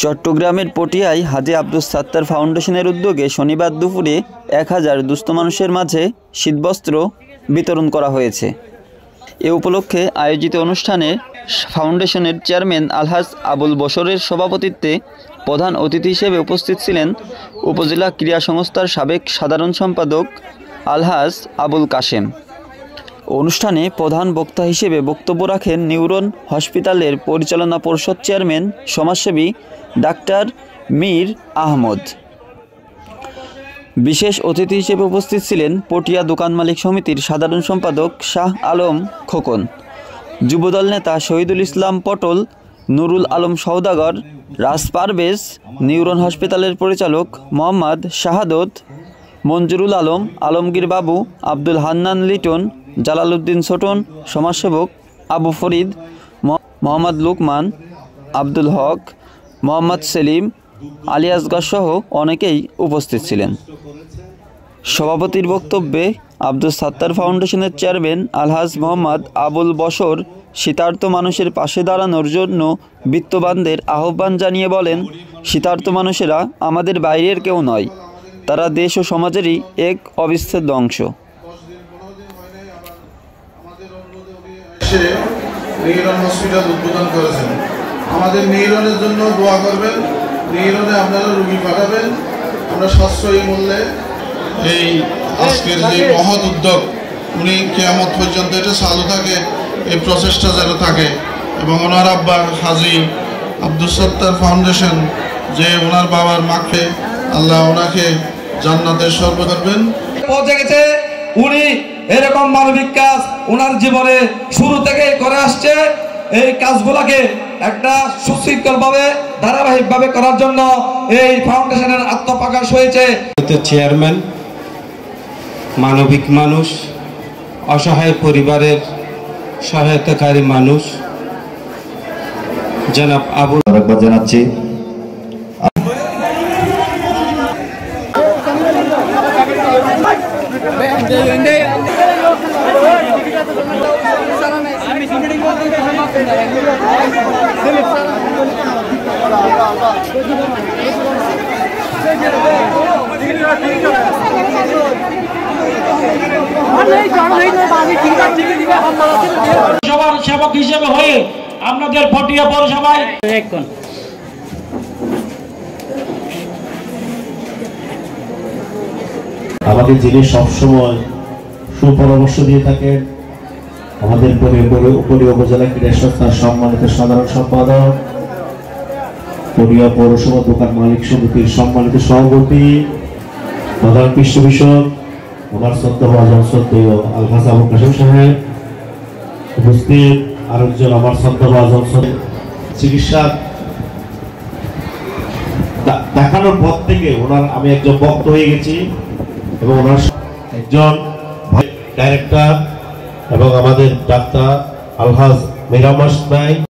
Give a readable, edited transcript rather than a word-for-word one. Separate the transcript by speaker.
Speaker 1: চট্টগ্রামের পটিয়ায় হাজী আব্দুস সাত্তার ফাউন্ডেশনের উদ্যোগে শনিবার দুপুরে 1000 দুস্থ মানুষের মাঝে শীতবস্ত্র বিতরণ করা হয়েছে। এ উপলক্ষে আয়োজিত অনুষ্ঠানে ফাউন্ডেশনের চেয়ারম্যান আলহাজ আবুল বশরের সভাপতিত্বে প্রধান অতিথি হিসেবে উপস্থিত ছিলেন উপজেলা ক্রীড়া সংস্থার সাবেক সাধারণ সম্পাদক আলহাজ আবুল কাশেম। অনুষ্ঠানে প্রধান বক্তা হিসেবে বক্তব্য রাখেন নিউরন হসপিটালের পরিচালনা পরিষদ চেয়ারম্যান সমাজসেবী ডাক্তার মীর আহমদ। বিশেষ অতিথি হিসেবে উপস্থিত ছিলেন পটিয়া দোকান মালিক সমিতির সাধারণ সম্পাদক শাহ আলম খোকন, যুবদল নেতা শহীদুল ইসলাম পটল, নুরুল আলম সওদাগর, রাজ পারভেজ, নিউরন হসপিটালের পরিচালক মোহাম্মদ শাহাদত, মঞ্জুরুল আলম, আলমগীর বাবু, আব্দুল হান্নান লিটন, জালালউদ্দিন ছোটন, সমাজসেবক আবু ফরিদ, মোহাম্মদ লুকমান, আব্দুল হক, মোহাম্মদ সেলিম, আলী আসগর সহ অনেকেই উপস্থিত ছিলেন। সভাপতির বক্তব্যে আব্দুস সাত্তার ফাউন্ডেশনের চেয়ারম্যান আলহাজ মোহাম্মদ আবুল বশর শীতার্ত মানুষের পাশে দাঁড়ানোর জন্য বিত্তবানদের আহ্বান জানিয়ে বলেন, শীতার্ত মানুষেরা আমাদের বাইরের কেউ নয়, তারা দেশ ও সমাজেরই এক অবিচ্ছেদ্য অংশ।
Speaker 2: নিউরন হসপিটাল উদ্বোধন করেছেন, আমাদের নিউরনের জন্য দোয়া করবেন, নিউরনে আপনারা রোগী পাঠাবেন, আমরা সাশ্রয়ী মূল্যে এই আজকের যে মহৎ উদ্যোগ উনি কিয়ামত পর্যন্ত এটা চালু থাকে, এই প্রচেষ্টা যেন থাকে এবং ওনার আব্বা হাজী আব্দুস সাত্তার ফাউন্ডেশন যে ওনার বাবার মাকে আল্লাহ ওনাকে জান্নাতের স্বর্গ করবেন।
Speaker 3: পৌঁছে গেছে উনি এরকম মানবিক কাজ ওনার জীবনে শুরু থেকে করে আসছে। এই কাজগুলোকে একটা সুশৃঙ্খলভাবে ধারাবাহিকভাবে করার জন্য এই ফাউন্ডেশনের আত্মপ্রকাশ হয়েছে।
Speaker 4: চেয়ারম্যান মানবিক মানুষ, অসহায় পরিবারের সহায়তাকারী মানুষ জনাব আবুল জানাচ্ছি।
Speaker 5: সবার সেবক হিসেবে হয়ে আপনাদের পটিয়া পৌরসভায়
Speaker 6: আমাদের যিনি সবসময় সুপরামর্শ দিয়ে থাকেন, আমাদের পটিয়া উপজেলা ক্রীড়া সংস্থার সম্মানিত সাধারণ সম্পাদক, পটিয়া পৌরসভা দোকান মালিক সমিতির সম্মানিত সভাপতি, প্রধান পৃষ্ঠপোষক ওনার শ্রদ্ধাভাজন শ্রদ্ধেয় আলহাজ আবুল কাশেম সাহেব, উপস্থিত আরেকজন আমার শ্রদ্ধাভাজন চিকিৎসা দেখানোর পর থেকে ওনার আমি একজন ভক্ত হয়ে গেছি এবং ওনার একজন ডাইরেক্টর এবং আমাদের ডাক্তার আলহাজ মিরামাস ভাই।